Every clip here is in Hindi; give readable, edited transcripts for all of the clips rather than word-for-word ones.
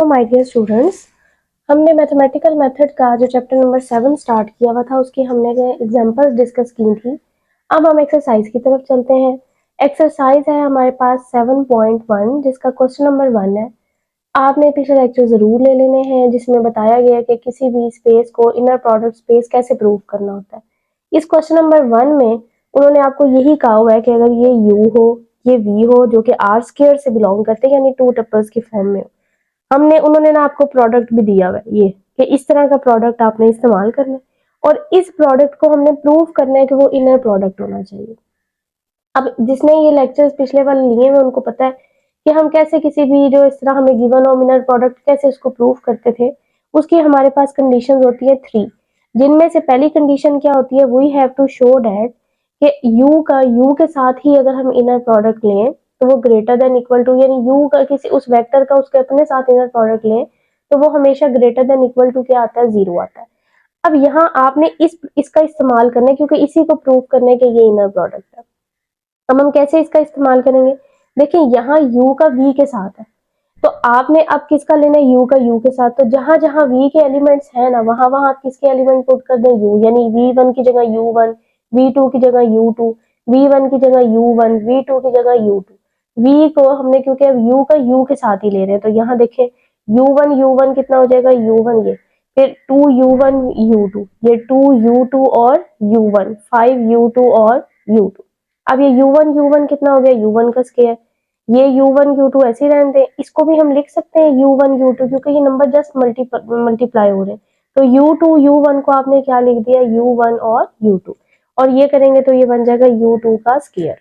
माय डियर स्टूडेंट्स, हमने मैथमेटिकल मेथड का जो चैप्टर नंबर 7 स्टार्ट किया हुआ था उसकी हमने एग्जांपल्स डिस्कस की थी। अब हम एक्सरसाइज की तरफ चलते हैं। एक्सरसाइज है हमारे पास 7.1 जिसका क्वेश्चन नंबर 1 है। आपने पिछले लेक्चर जरूर ले लेने हैं जिसमें बताया गया कि किसी भी स्पेस को इनर प्रोडक्ट स्पेस कैसे प्रूव करना होता है। इस क्वेश्चन नंबर 1 में उन्होंने आपको यही कहा हुआ है कि अगर ये u हो, ये v हो जो कि r स्क्वायर से बिलोंग करते हैं यानी टू टपल्स की फॉर्म में हो। उन्होंने ना आपको प्रोडक्ट भी दिया हुआ है ये कि इस तरह का प्रोडक्ट आपने इस्तेमाल करना है और इस प्रोडक्ट को हमने प्रूव करना है कि वो इनर प्रोडक्ट होना चाहिए। अब जिसने ये लेक्चर्स पिछले वाले लिए हुए उनको पता है कि हम कैसे किसी भी जो इस तरह हमें गिवन हो इनर प्रोडक्ट कैसे उसको प्रूव करते थे। उसकी हमारे पास कंडीशंस होती है 3, जिनमें से पहली कंडीशन क्या होती है, we have to show that कि u के साथ ही अगर हम इनर प्रोडक्ट लें तो वो ग्रेटर देन इक्वल टू, यानी u का किसी उस वेक्टर का उसके अपने साथ इनर प्रोडक्ट लें तो वो हमेशा ग्रेटर देन इक्वल टू क्या आता है, 0 आता है। अब यहाँ आपने इसका इस्तेमाल करना है क्योंकि इसी को प्रूव करने के ये इनर प्रोडक्ट है। अब हम कैसे इसका इस्तेमाल करेंगे, देखिए यहाँ u का v के साथ है तो आपने अब किसका लेना है, u का u के साथ। तो जहां जहां v के एलिमेंट्स हैं ना वहां वहां आप किसके एलिमेंट पुट कर दें, u, यानी v1 की जगह u1, v2 की जगह u2, v1 की जगह u1, v2 की जगह u2। v को हमने क्योंकि अब u का u के साथ ही ले रहे हैं तो यहाँ देखें u1 कितना हो जाएगा, u1 ये, फिर 2u1 u2, ये 2u2 और u1, 5u2 और u2। अब ये u1 कितना हो गया, u1 का स्क्वायर। ये u1 u2 ऐसे ही रहने दें, इसको भी हम लिख सकते हैं u1 u2 क्योंकि ये नंबर जस्ट मल्टीप्लाई हो रहे हैं। तो u2 u1 को आपने क्या लिख दिया, u1 और u2, और ये करेंगे तो ये बन जाएगा u2 का स्क्वायर।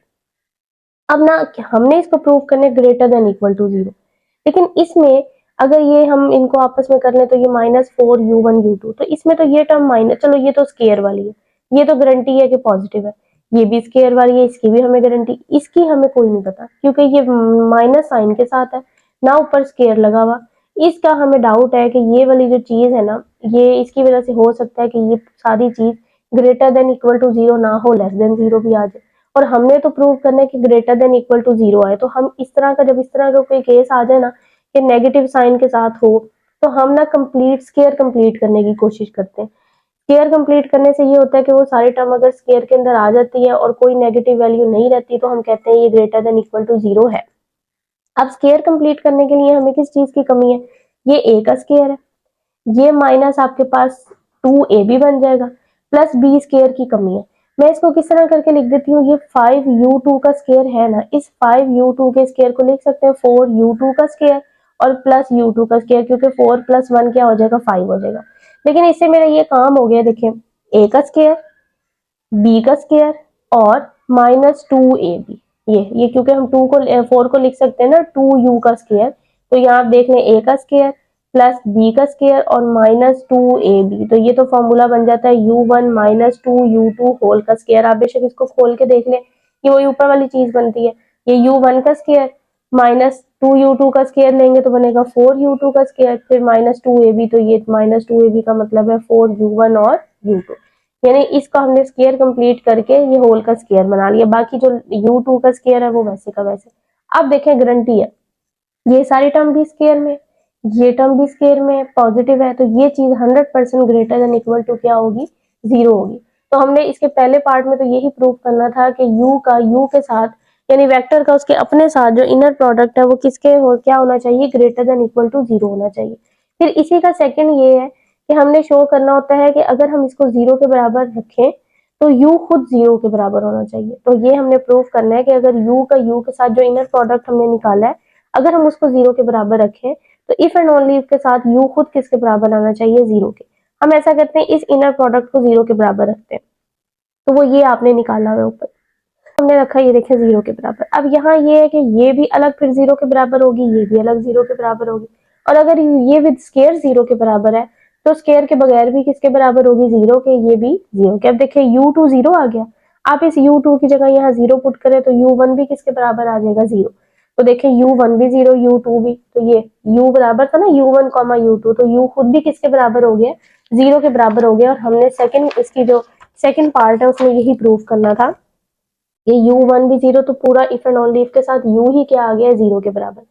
अब ना हमने इसको प्रूव करने ग्रेटर देन इक्वल टू 0, लेकिन इसमें अगर ये हम इनको आपस में कर लें तो ये -4u1 u2, तो इसमें तो ये टर्म माइनस, चलो ये तो स्क्वायर वाली है, ये तो गारंटी है कि पॉजिटिव है, ये भी स्क्वायर वाली है, इसकी भी हमें गारंटी, इसकी हमें कोई नहीं पता क्योंकि ये माइनस साइन के साथ है ना, ऊपर स्क्वायर लगा हुआ। इसका हमें डाउट है कि ये वाली जो चीज है ना, ये इसकी वजह से हो सकता है कि ये सारी चीज ग्रेटर देन इक्वल टू 0 ना हो, लेस देन 0 भी आ जाए। और हमने तो प्रूव करना है कि ग्रेटर देन इक्वल टू 0 आए, तो हम इस तरह का जब इस तरह का कोई केस आ जाए ना कि नेगेटिव साइन के साथ हो तो हम ना कंप्लीट स्क्वायर कंप्लीट करने की कोशिश करते हैं। स्क्वायर कंप्लीट करने से ये होता है कि वो सारी टर्म अगर स्क्वायर के अंदर आ जाती है और कोई नेगेटिव वैल्यू नहीं रहती तो हम कहते हैं ये ग्रेटर देन इक्वल टू 0 है। अब स्क्वायर कंप्लीट करने के लिए हमें किस चीज की कमी है, ये a का स्क्वायर है, ये माइनस आपके पास 2ab बन जाएगा, प्लस b स्क्वायर की कमी है। मैं इसको किस तरह करके लिख देती हूँ, ये 5u2 का स्क्वायर है ना, इस 5u2 के स्क्वायर को लिख सकते हैं 4u2 का स्क्वायर और प्लस u2 का स्क्वायर, क्योंकि 4 + 1 क्या हो जाएगा, 5 हो जाएगा। लेकिन इससे मेरा ये काम हो गया, देखिए a का स्क्वायर, b का स्क्वायर और -2ab, ये क्योंकि हम 4 को लिख सकते हैं ना 2u का स्क्वायर, तो यहाँ आप देख लें a का स्क्वायर प्लस b का स्क्वायर और -2ab, तो ये तो फॉर्मूला बन जाता है u1 -2u2 होल का स्क्वायर। आप बेशक इसको खोल के देख लें, ये वही ऊपर वाली चीज बनती है। ये u1 का स्क्वायर -2u2 का स्क्वायर लेंगे तो बनेगा 4u2 का स्क्वायर, फिर -2ab, तो ये -2ab का मतलब है 4u1 और u2, यानी इसका हमने स्क्वायर कंप्लीट करके ये होल का स्क्वायर बना लिया। बाकी जो u2 का स्क्वायर है वो वैसे का वैसे। अब देखें गारंटी है, ये सारी टर्म भी स्क्वायर में, ये टर्म भी स्क्वायर में पॉजिटिव है, तो ये चीज 100% ग्रेटर देन इक्वल टू क्या होगी, 0 होगी। तो हमने इसके पहले पार्ट में तो यही प्रूव करना था कि u के साथ यानी वेक्टर का उसके अपने साथ जो इनर प्रोडक्ट है वो किसके हो क्या होना चाहिए, ग्रेटर देन इक्वल टू 0 होना चाहिए। फिर इसी का सेकंड ये है कि हमने शो करना होता है कि अगर हम इसको 0 के बराबर रखें तो u खुद 0 के बराबर होना चाहिए। तो ये हमने प्रूव करना है कि अगर u के साथ जो इनर प्रोडक्ट हमने निकाला है अगर हम उसको 0 के बराबर रखें तो इफ एंड ओनली इफ के साथ u खुद किसके बराबर आना चाहिए, 0 के। हम ऐसा करते हैं, इस इनर प्रोडक्ट को 0 के बराबर रखते हैं, तो वो ये आपने निकाला हुआ ऊपर हमने रखा, ये देखें 0 के बराबर। अब यहाँ ये है कि ये भी अलग फिर 0 के बराबर होगी, ये भी अलग 0 के बराबर होगी, और अगर ये विद स्क्वायर 0 के बराबर है तो स्क्वायर के बगैर भी किसके बराबर होगी, 0 के, ये भी 0 के। अब देखिए u2 0 आ गया, आप इस u2 की जगह यहाँ 0 पुट करें तो u1 भी किसके बराबर आ जाएगा, 0। तो देखिए u1 भी 0, u2 भी, तो ये u बराबर था ना u1, u2, तो u खुद भी किसके बराबर हो गया, 0 के बराबर हो गया। और हमने इसकी जो सेकंड पार्ट है उसमें यही प्रूव करना था, ये u1 भी 0, तो पूरा इफ एंड ओनली इफ के साथ u ही क्या आ गया है, 0 के बराबर।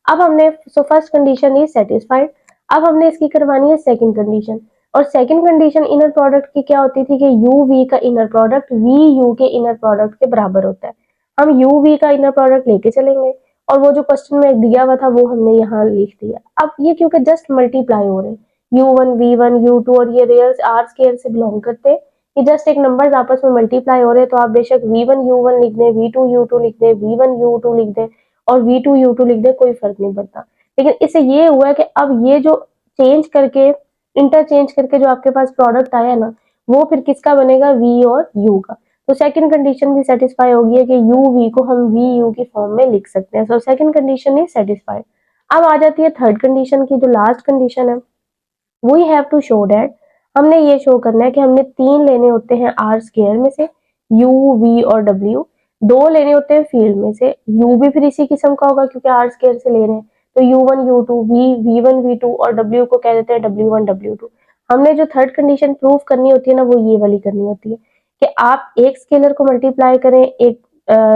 अब हमने so first condition is satisfied. अब हमने इसकी करवानी है सेकंड कंडीशन, और सेकंड कंडीशन इनर प्रोडक्ट की क्या होती थी कि यू वी का इनर प्रोडक्ट वी यू के इनर प्रोडक्ट के बराबर होता है। हम यू वी का इनर प्रोडक्ट लेके चलेंगे, और वो जो क्वेश्चन में दिया हुआ था वो हमने यहाँ लिख दिया। अब ये क्योंकि जस्ट मल्टीप्लाई हो रहे हैं, u1 v1 u2, और ये रियल आर स्केयर से बिलोंग करते हैं, ये जस्ट एक नंबर्स आपस में मल्टीप्लाई हो रहे हैं, तो आप बेशक v1 u1 लिख दें, v2 u2 लिख दें, v1 u2 लिख दें और v2 u2 लिख दें, कोई फर्क नहीं पड़ता। लेकिन इससे ये हुआ है कि अब ये जो चेंज करके, इंटरचेंज करके जो आपके पास प्रोडक्ट आया ना, वो फिर किसका बनेगा, v और u का। तो सेकंड कंडीशन भी सेटिस्फाई होगी है कि u v को हम v u की फॉर्म में लिख सकते हैं। So second condition is satisfied. अब आ जाती है थर्ड कंडीशन की, जो लास्ट कंडीशन है, we have to show that, हमने ये शो करना है कि हमने तीन लेने होते हैं आर स्केयर में से, u v और w, दो लेने होते हैं फील्ड में से, u भी फिर इसी किस्म का होगा क्योंकि आर स्केयर से ले रहे हैं, तो u1 u2 v v1 v2 और w को कह देते हैं w1 w2। हमने जो थर्ड कंडीशन प्रूव करनी होती है ना, वो ये वाली करनी होती है कि आप एक स्केलर को मल्टीप्लाई करें, एक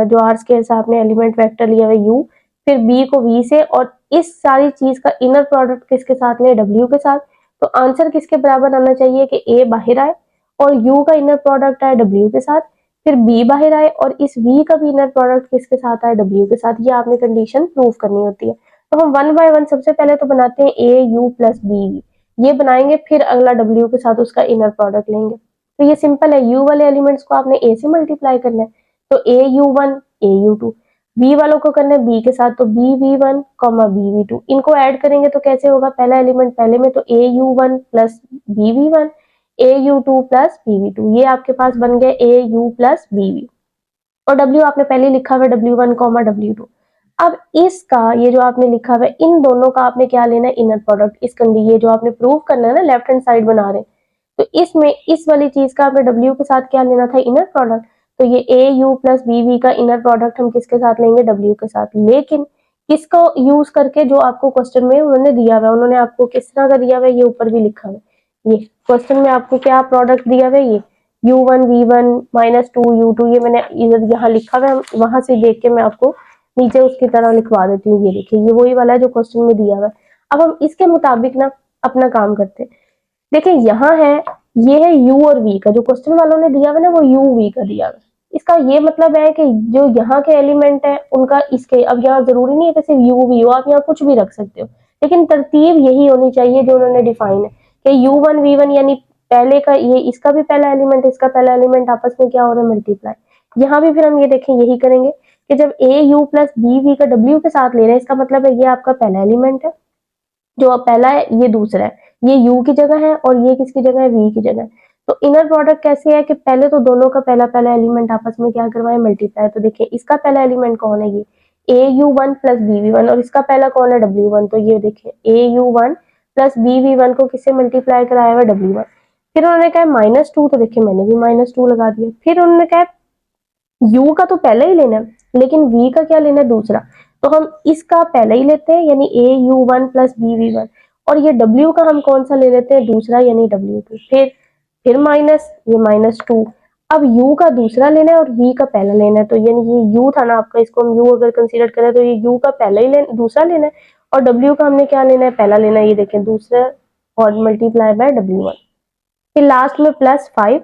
जो आर स्केयर से आपने एलिमेंट वेक्टर लिया हुआ u, फिर b को v से, और इस सारी चीज का इनर प्रोडक्ट किसके साथ लें, w के साथ। तो आंसर किसके बराबर आना चाहिए कि a बाहर आए और u का इनर प्रोडक्ट आए w के साथ, फिर b बाहर आए और इस v का भी इनर प्रोडक्ट किसके साथ आए, w के साथ। ये आपने कंडीशन प्रूव करनी होती है। तो हम वन बाय वन सबसे पहले तो बनाते हैं a u plus b v, ये बनाएंगे, फिर अगला w के साथ उसका इनर प्रोडक्ट लेंगे। तो ये सिंपल है, u वाले एलिमेंट्स को आपने a से मल्टीप्लाई करना है, तो a u1 a u2, v वालों को करना है b के साथ, तो b v1 b v2, इनको ऐड करेंगे तो कैसे होगा, पहला एलिमेंट पहले में, तो a u1 plus b v1 a u2 plus b v2, ये आपके पास बन गया a u plus b v, और w आपने पहले लिखा हुआ w1 w2। अब इसका ये जो आपने लिखा हुआ है, इन दोनों का आपने क्या लेना है, इनर प्रोडक्ट। इस कंडी ये जो आपने प्रूव करना है ना, लेफ्ट हैंड साइड बना रहे हैं, तो इसमें इस वाली चीज का आपने w के साथ क्या लेना था, इनर प्रोडक्ट। तो ये a u plus b v का इनर प्रोडक्ट हम किसके साथ लेंगे, w के साथ। लेकिन किसको यूज करके, जो आपको क्वेश्चन में उन्होंने दिया हुआ है, उन्होंने आपको किस तरह का दिया हुआ है, ये ऊपर भी लिखा हुआ है, ये क्वेश्चन में आपको क्या प्रोडक्ट दिया हुआ है, ये u1 v1 -2 u2, ये मैंने इधर यहाँ लिखा हुआ है, वहां से देख के मैं आपको नीचे उसकी तरह लिखवा देती हूँ। ये देखिए, ये वही वाला है जो क्वेश्चन में दिया हुआ है। अब हम इसके मुताबिक ना अपना काम करते हैं। देखिए यहाँ है, ये है u और v का, जो क्वेश्चन वालों ने दिया हुआ ना, वो u v का दिया हुआ। इसका ये मतलब है कि जो यहाँ के एलिमेंट है उनका इसके, अब यहाँ जरूरी नहीं है कि सिर्फ u v हो, आप यहाँ कुछ भी रख सकते हो, लेकिन तरतीब यही होनी चाहिए जो उन्होंने डिफाइन है कि u1 v1 यानी पहले का, ये इसका भी पहला एलिमेंट, इसका पहला एलिमेंट आपस में क्या हो रहा है, मल्टीप्लाई। यहाँ भी फिर हम ये देखें, यही करेंगे कि जब a u plus b v का w के साथ ले रहे हैं, इसका मतलब है ये आपका पहला एलिमेंट है, जो पहला है ये दूसरा है, ये u की जगह है और ये किसकी जगह है, v की जगह। तो इनर प्रोडक्ट कैसे है कि पहले तो दोनों का पहला पहला एलिमेंट आपस में क्या करवाए, मल्टीप्लाई। तो देखिए इसका पहला एलिमेंट कौन है, ये au1 प्लस bv1, और इसका पहला कौन है, w1। तो ये देखिए au1 प्लस bv1 को किससे मल्टीप्लाई कराया हुआ, w1। फिर उन्होंने कहा -2, तो देखिए मैंने भी -2 लगा दिया। फिर उन्होंने कहा u का तो पहले ही लेना है, लेकिन v का क्या लेना है, दूसरा। तो हम इसका पहले ही लेते हैं, यानी au1 प्लस bv1, और ये w का हम कौन सा ले लेते हैं, दूसरा, यानी w2। फिर माइनस, ये -2। अब u का दूसरा लेना है और v का पहला लेना है, तो यानी ये u था ना आपका, इसको हम u अगर कंसीडर करें तो ये u का पहला ही दूसरा लेना है, और w का हमने क्या लेना है, पहला लेना है। ये देखें, दूसरा और मल्टीप्लाई बाय w1। फिर लास्ट में +5,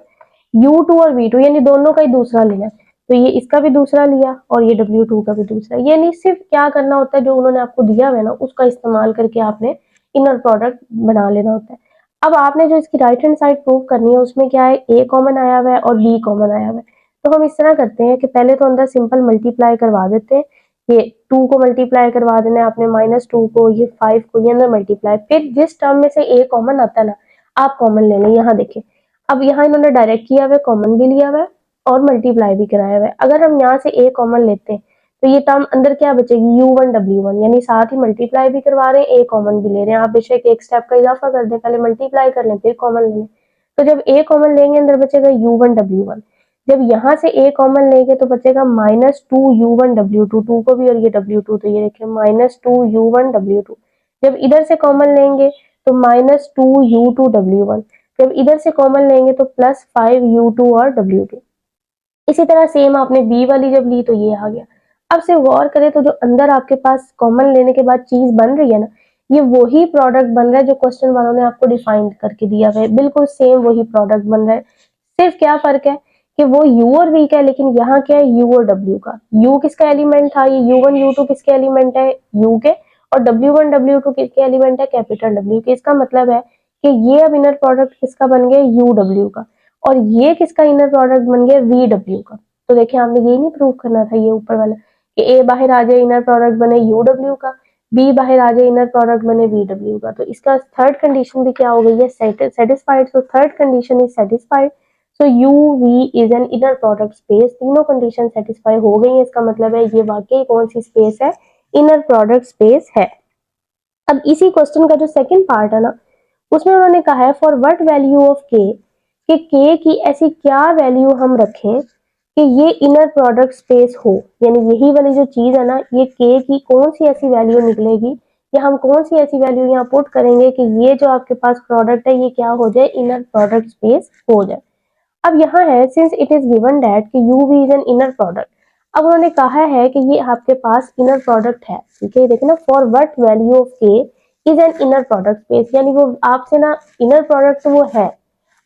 u2 और v2 यानी दोनों का ही दूसरा लेना है, तो ये इसका भी दूसरा लिया और ये w2 का भी दूसरा। यानी सिर्फ क्या करना होता है, जो उन्होंने आपको दिया हुआ है ना, उसका इस्तेमाल करके आपने इनर प्रोडक्ट बना लेना होता है। अब आपने जो इसकी राइट हैंड साइड प्रूव करनी है, उसमें क्या है, a कॉमन आया हुआ है और b कॉमन आया हुआ है। तो हम इस तरह करते हैं कि पहले तो अंदर सिंपल मल्टीप्लाई करवा देते हैं, ये 2 को मल्टीप्लाई करवा देना है आपने, -2 को, ये 5 को, ये अंदर मल्टीप्लाई। फिर जिस टर्म में से a कॉमन आता है ना, आप कॉमन ले लें। यहाँ देखें, अब यहाँ इन्होंने डायरेक्ट किया हुआ है, कॉमन भी लिया हुआ है और मल्टीप्लाई भी कराया हुआ है। अगर हम यहाँ से a कॉमन लेते हैं तो ये टर्म अंदर क्या बचेगी, u1 w1, यानी साथ ही मल्टीप्लाई भी करवा रहे हैं, a कॉमन भी ले रहे हैं। आप बेशक एक स्टेप का इजाफा कर दें, पहले मल्टीप्लाई कर लें फिर कॉमन ले लें। तो जब a कॉमन लेंगे अंदर बचेगा u1 w1। जब यहाँ से a कॉमन लेंगे तो बचेगा -2 u1 w2, 2 को भी और ये w2, तो ये देखिए -2 u1 w2। जब इधर से कॉमन लेंगे तो -2 u2 w1। जब इधर से कॉमन लेंगे तो +5 u2 और w2। इसी तरह सेम आपने b वाली जब ली तो ये आ गया। अब से गौर करें तो जो अंदर आपके पास कॉमन लेने के बाद चीज बन रही है ना, ये वही प्रोडक्ट बन रहा है जो क्वेश्चन वालों ने आपको डिफाइन करके दिया है, बिल्कुल सेम वही प्रोडक्ट बन रहा है। सिर्फ क्या फर्क है कि वो यू और वी का है, लेकिन यहाँ क्या है यू और डब्ल्यू का। यू किसका एलिमेंट था, ये यू वन यू टू किसके एलिमेंट है, यू के, और डब्ल्यू वन डब्ल्यू टू किसके एलिमेंट है, कैपिटल डब्ल्यू के। इसका मतलब है कि ये अब इनर प्रोडक्ट किसका बन गया, यू डब्ल्यू का, और ये किसका इनर प्रोडक्ट बन गया, वी डब्ल्यू का। तो देखिए आपने ये नहीं प्रूव करना था ये ऊपर वाला कि ए बाहर आ जाए इनर प्रोडक्ट बने यू डब्ल्यू का, बी बाहर आ जाए इनर प्रोडक्ट बने वी डब्ल्यू का। तो इसका थर्ड कंडीशन भी क्या हो गई है, satisfied. So third condition is satisfied. So U we is an inner product space. तीनों कंडीशन सेटिस्फाई हो गई है, इसका मतलब है ये वाकई कौन सी स्पेस है, इनर प्रोडक्ट स्पेस है। अब इसी क्वेश्चन का जो सेकंड पार्ट है ना, उसमें उन्होंने कहा है फॉर व्हाट वैल्यू ऑफ के, कि के की ऐसी क्या वैल्यू हम रखें कि ये इनर प्रोडक्ट स्पेस हो, यानी यही वाली जो चीज है ना, ये के की कौन सी ऐसी वैल्यू निकलेगी, या हम कौन सी ऐसी वैल्यू यहाँ पुट करेंगे कि ये जो आपके पास प्रोडक्ट है ये क्या हो जाए, इनर प्रोडक्ट स्पेस हो जाए। अब यहाँ है since it is given that कि u we is an inner product. अब उन्होंने कहा है कि ये आपके पास इनर प्रोडक्ट है, ठीक है, देखिए ना, फॉर व्हाट वैल्यू ऑफ के is an inner product space, यानी वो आपसे ना इनर प्रोडक्ट वो है।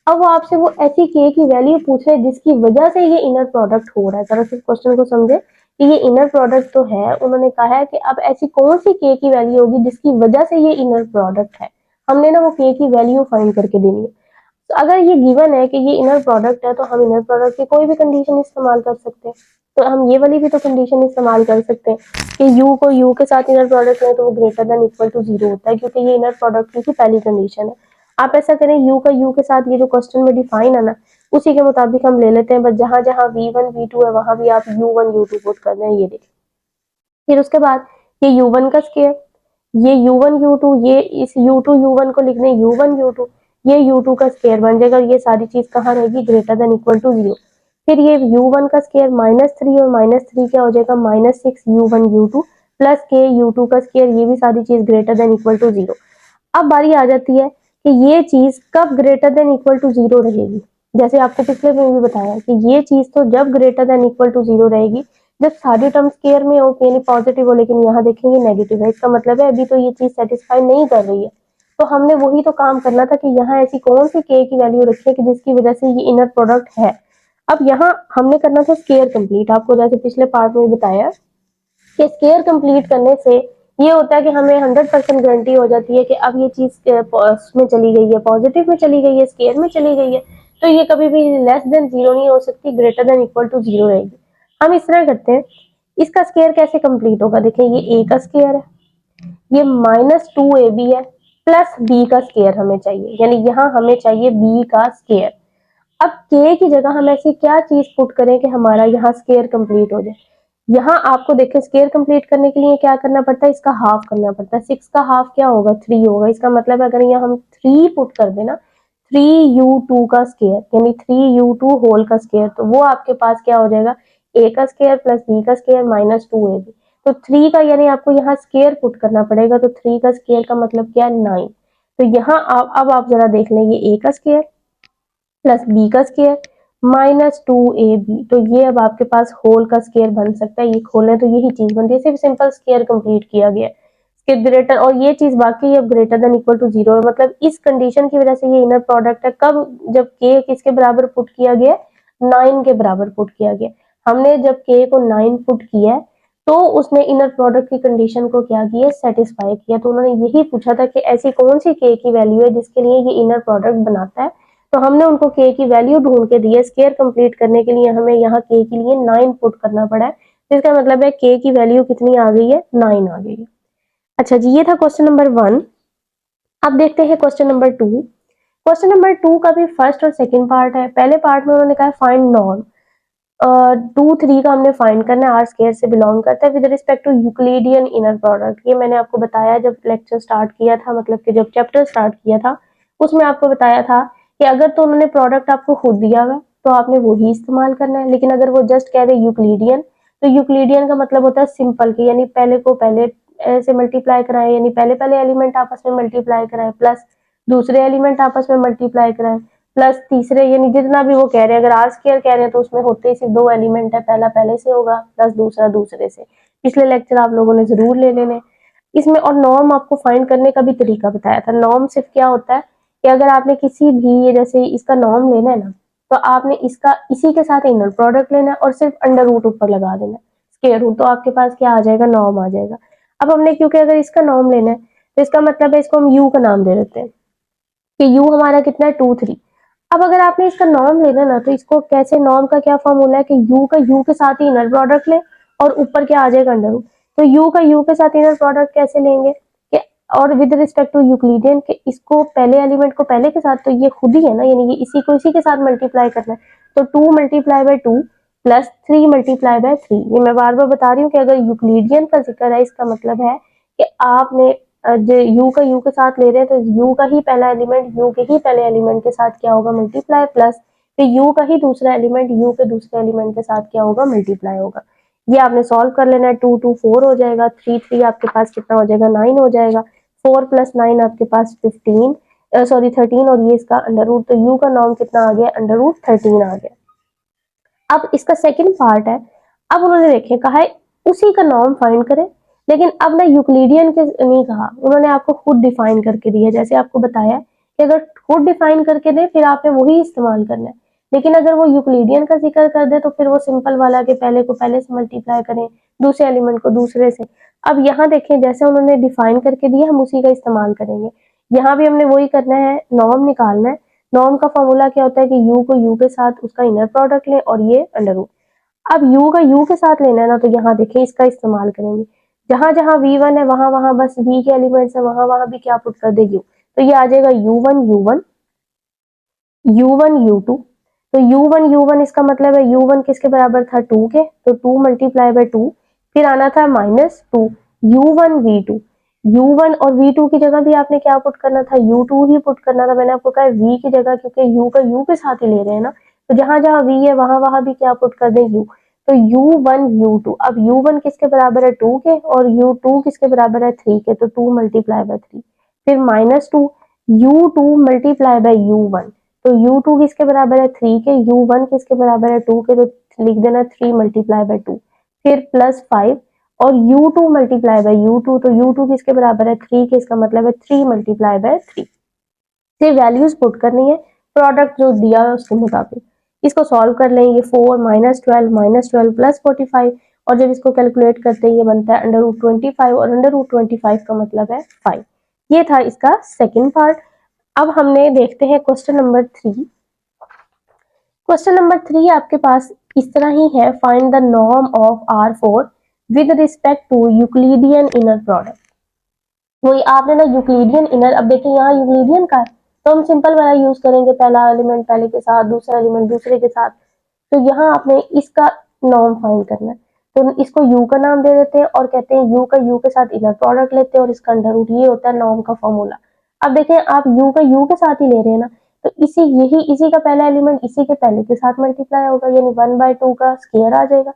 अब वो आपसे वो ऐसी के की वैल्यू पूछ रहे जिसकी वजह से ये इनर प्रोडक्ट हो रहा है। जरा सिर्फ क्वेश्चन को समझे कि ये इनर प्रोडक्ट तो है, उन्होंने कहा है कि अब ऐसी कौन सी के की वैल्यू होगी जिसकी वजह से ये इनर प्रोडक्ट है। हमने ना वो के की वैल्यू फाइंड करके देनी है। तो अगर ये गिवन है कि ये इनर प्रोडक्ट है तो हम इनर प्रोडक्ट की कोई भी कंडीशन इस्तेमाल कर सकते हैं। तो हम ये वाली भी तो कंडीशन इस्तेमाल कर सकते हैं कि u को u के साथ इनर प्रोडक्ट है तो वो ग्रेटर देन इक्वल टू 0 होता है, क्योंकि ये इनर प्रोडक्ट की पहली कंडीशन है। आप ऐसा करें, u का u के साथ ये जो क्वेश्चन में डिफाइन है ना, उसी के मुताबिक हम ले लेते हैं, बस जहां जहां v1 v2 है वहां भी आप u1 u2 पुट कर दें। ये देखिए, फिर उसके बाद ये u1 का स्केयर, ये u1 u2, ये इस u2 u1 को लिखने u1 u2, ये u2 का स्केयर बन जाएगा, और ये सारी चीज कहाँ रहेगी, ग्रेटर देन इक्वल टू 0। फिर ये u1 का स्केयर -3, और -3 क्या हो जाएगा, -6 u1 u2 प्लस के u2 का स्केयर, ये भी सारी चीज ग्रेटर देन इक्वल टू 0। अब बारी आ जाती है कि ये चीज कब ग्रेटर देन इक्वल टू 0 रहेगी। जैसे आपको पिछले में भी बताया कि ये चीज तो जब ग्रेटर देन इक्वल टू 0 रहेगी जब सारी टर्म स्केयर में हो, यानी पॉजिटिव हो, लेकिन यहाँ देखेंगे नेगेटिव है। इसका मतलब है अभी तो ये चीज सेटिस्फाई नहीं कर रही है। तो हमने वही तो काम करना था कि यहाँ ऐसी कौन सी के की वैल्यू रखी है कि जिसकी वजह से ये इनर प्रोडक्ट है। अब यहाँ हमने करना था स्केयर कंप्लीट। आपको जैसे पिछले पार्ट में बताया कि स्केयर कंप्लीट करने से ये होता है कि हमें 100% गारंटी हो जाती है कि अब ये चीज में चली गई है, पॉजिटिव में चली गई है, स्केयर में चली गई है, तो ये कभी भी लेस देन 0 नहीं हो सकती, ग्रेटर देन इक्वल टू 0 रहेगी। हम इस तरह करते हैं, इसका स्केयर कैसे कंप्लीट होगा, देखिए ये ए का स्केयर है, ये -2ab है, प्लस बी का स्केयर हमें चाहिए, यानी यहाँ हमें चाहिए बी का स्केयर। अब के की जगह हम ऐसी क्या चीज पुट करें कि हमारा यहाँ स्केयर कंप्लीट हो जाए। यहाँ आपको देखिए स्केयर कंप्लीट करने के लिए क्या करना पड़ता है, इसका हाफ करना पड़ता है। 6 का हाफ क्या होगा, 3 होगा। इसका मतलब है अगर यहाँ हम 3 पुट कर देना, 3u2 का स्केयर, यानी 3u2 होल का स्केयर, तो वो आपके पास क्या हो जाएगा, a का स्केयर प्लस b का स्केयर -2ab। तो 3 का यानी आपको यहाँ स्केयर पुट करना पड़ेगा, तो 3 का स्केयर का मतलब क्या है, 9। तो यहाँ अब आप जरा देख लें, ये a का स्केयर प्लस बी का स्केयर -2ab, तो ये अब आपके पास होल का स्केयर बन सकता है। ये खोलें तो यही चीज बनती है, सिर्फ सिंपल स्केयर कंप्लीट किया गया है ग्रेटर, और ये चीज बाकी अब ग्रेटर देन इक्वल टू 0 है। मतलब इस कंडीशन की वजह से ये इनर प्रोडक्ट है कब, जब के किसके बराबर पुट किया गया, 9 के बराबर पुट किया गया। हमने जब के को 9 पुट किया है तो उसने इनर प्रोडक्ट की कंडीशन को क्या किया, सेटिस्फाई किया। तो उन्होंने यही पूछा था कि ऐसी कौन सी के की वैल्यू है जिसके लिए ये इनर प्रोडक्ट बनाता है। तो हमने उनको के की वैल्यू ढूंढ के दी है। स्केयर कंप्लीट करने के लिए हमें यहाँ के के लिए 9 पुट करना पड़ा है, इसका मतलब है के की वैल्यू कितनी आ गई है, 9 आ गई है। अच्छा जी, ये था क्वेश्चन नंबर 1। अब देखते हैं क्वेश्चन नंबर 2। क्वेश्चन नंबर 2 का भी फर्स्ट और सेकंड पार्ट है। पहले पार्ट में उन्होंने कहा फाइंड नॉर्म, 2 3 का हमने फाइंड करना है, आर स्केयर से बिलोंग करता है with respect to Euclidean inner product. ये मैंने आपको बताया जब लेक्चर स्टार्ट किया था, मतलब कि जब चैप्टर स्टार्ट किया था उसमें आपको बताया था कि अगर तो उन्होंने प्रोडक्ट आपको खुद दिया हुआ तो आपने वही इस्तेमाल करना है, लेकिन अगर वो जस्ट कह दे यूक्लिडियन, तो यूक्लिडियन का मतलब होता है सिंपल की, यानी पहले को पहले ऐसे मल्टीप्लाई कराएं, यानी पहले पहले एलिमेंट आपस में मल्टीप्लाई कराएं प्लस दूसरे एलिमेंट आपस में मल्टीप्लाई कराएं, प्लस तीसरे यानी जितना भी वो कह रहे हैं, अगर आर स्क्वायर कह रहे हैं तो उसमें होते ही सिर्फ 2 एलिमेंट है, पहला पहले से होगा प्लस दूसरा दूसरे से। पिछले लेक्चर आप लोगों ने जरूर ले लेने इसमें। और नॉर्म आपको फाइंड करने का भी तरीका बताया था। नॉर्म सिर्फ क्या होता है कि अगर आपने किसी भी, जैसे इसका नॉर्म लेना है ना, तो आपने इसका इसी के साथ इनर प्रोडक्ट लेना है और सिर्फ अंडर रूट ऊपर लगा देना है, स्क्वायर रूट, तो आपके पास क्या आ जाएगा, नॉर्म आ जाएगा। अब हमने क्योंकि अगर इसका नॉर्म लेना है तो इसका मतलब है इसको हम यू का नाम दे देते हैं कि यू हमारा कितना है 2 3। अब अगर आपने इसका नॉर्म लेना ना, तो इसको कैसे, नॉर्म का क्या फॉर्मूला है कि यू का यू के साथ ही इनर प्रोडक्ट ले और ऊपर क्या आ जाएगा, अंडर रूट। तो यू का यू के साथ इनर प्रोडक्ट कैसे लेंगे कि, और विद रिस्पेक्ट टू यूक्लिडियन, कि इसको पहले एलिमेंट को पहले के साथ, तो ये खुद ही है ना, यानी कि इसी को इसी के साथ मल्टीप्लाई करना है। तो 2 multiply by 2 plus 3 multiply by 3। ये मैं बार बार बता रही हूँ कि अगर यूक्लिडियन का जिक्र है, इसका मतलब है कि आपने जो यू का यू के साथ ले रहे हैं, तो यू का ही पहला एलिमेंट यू के ही पहले एलिमेंट के साथ क्या होगा, मल्टीप्लाई, प्लस फिर यू का ही दूसरा एलिमेंट यू के दूसरे एलिमेंट के साथ क्या होगा, मल्टीप्लाई होगा। ये आपने सॉल्व कर लेना है। 2 2 4 हो जाएगा, 3 3 आपके पास कितना हो जाएगा, 9 हो जाएगा। 4 प्लस 9 आपके पास 15, सॉरी 13, और ये इसका अंडर रूट, तो यू का नॉर्म कितना आ गया, अंडर रूट 13 आ गया। अब इसका सेकंड पार्ट है, अब उन्होंने देखे कहा है उसी का नॉर्म फाइंड करें, लेकिन अब ना यूक्लिडियन के नहीं कहा, उन्होंने आपको खुद डिफाइन करके दिया। जैसे आपको बताया कि अगर खुद डिफाइन करके दे फिर आपने वही इस्तेमाल करना है, लेकिन अगर वो यूक्लिडियन का जिक्र कर दे तो फिर वो सिंपल वाला के पहले को पहले से मल्टीप्लाई करें, दूसरे एलिमेंट को दूसरे से। अब यहाँ देखें, जैसे उन्होंने डिफाइन करके दिया हम उसी का इस्तेमाल करेंगे। यहाँ भी हमने वही करना है, नॉर्म निकालना है। नॉर्म का फॉर्मूला क्या होता है कि यू को यू के साथ उसका इनर प्रोडक्ट लें और ये अंडर रूट। अब यू का यू के साथ लेना है ना, तो यहाँ देखिए इसका इस्तेमाल करेंगे। जहां जहां v1 है वहां वहां बस v के एलिमेंट्स है, वहां वहां भी क्या पुट कर दे u, तो ये आ जाएगा u1 u1 u1 u2। तो u1 u1 इसका मतलब है u1 किसके बराबर था, 2 के, तो 2 मल्टीप्लाई बाय 2, फिर आना था -2 u1 v2। u1 और v2 की जगह भी आपने क्या पुट करना था, u2 ही पुट करना था। मैंने आपको कहा v की जगह, क्योंकि u का u के साथ ही ले रहे हैं ना, तो जहां जहां v है वहां वहां भी क्या पुट कर दे, u। तो u1 u2, अब u1 किसके बराबर है, 2 के, और u2 किसके बराबर है, 3 के, तो 2 मल्टीप्लाई बाय 3, फिर -2 u2 मल्टीप्लाई बाय u1। तो u2 किसके बराबर है, 3 के, u1 किसके बराबर है, 2 के, तो लिख देना 3 मल्टीप्लाई बाय 2, फिर +5, और u2 मल्टीप्लाई बाय u2, तो u2 किसके बराबर है, 3 के, इसका मतलब है 3 मल्टीप्लाई बाय 3। से वैल्यूज पुट करनी है, प्रोडक्ट जो दिया है उसके मुताबिक। इसको सॉल्व कर लेंगे, 4 -12 प्लस 45, और जब इसको कैलकुलेट करते हैं ये बनता है अंडर रूट 25, और अंडर रूट 25 का मतलब है 5। ये था इसका सेकेंड पार्ट। अब हमने देखते हैं क्वेश्चन नंबर 3। क्वेश्चन नंबर 3 आपके पास इस तरह ही है, find the norm of R4 with respect to Euclidean inner product. वही आपने ना यूक्लिडियन इनर, अब देखिए यहाँ यूक्लिडियन का है तो हम सिंपल वाला यूज करेंगे, पहला एलिमेंट पहले के साथ, दूसरा एलिमेंट दूसरे के साथ। तो यहाँ आपने इसका नॉर्म फाइंड करना है, तो इसको यू का नाम दे देते हैं और कहते हैं यू का यू के साथ इनर प्रोडक्ट लेते हैं और इसका अंडर रूट, ये होता है नॉर्म का फॉर्मूला। अब देखें आप यू का यू के साथ ही ले रहे हैं ना, तो इसी का पहला एलिमेंट इसी के पहले के साथ मल्टीप्लाई होगा, यानी 1/2 का स्क्वायर आ जाएगा।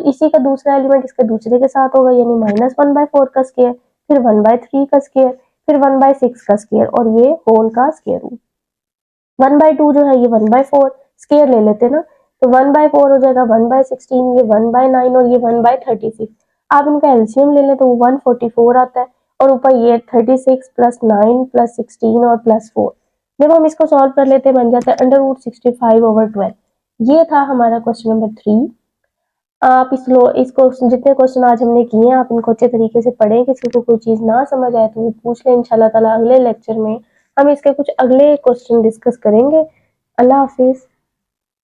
इसी का दूसरा एलिमेंट इसके दूसरे के साथ होगा, यानी -1/4 का स्क्वायर, फिर 1/3 का स्क्वायर, फिर 1/6 का स्क्वायर, और ये होल का स्क्वायर रूट। 1/2 जो है ये 1/4, स्क्वायर ले लेते ना, तो 1/4 हो जाएगा 1/16, ये 1/9 और ये 1/36। आप इनका एलसीएम ले लें तो 144 आता है, और ऊपर ये 36 प्लस 9 प्लस 16 और प्लस 4। जब हम इसको सॉल्व कर लेते हैं बन जाता है अंडर रूट 65/12। ये था हमारा क्वेश्चन नंबर 3। आप इसको जितने क्वेश्चन आज हमने किए हैं आप इनको अच्छे तरीके से पढ़ें। किसी को कोई चीज ना समझ आए तो वो पूछ लें, इंशाल्लाह ताला अगले लेक्चर में हम इसके कुछ अगले क्वेश्चन डिस्कस करेंगे। अल्लाह हाफिज।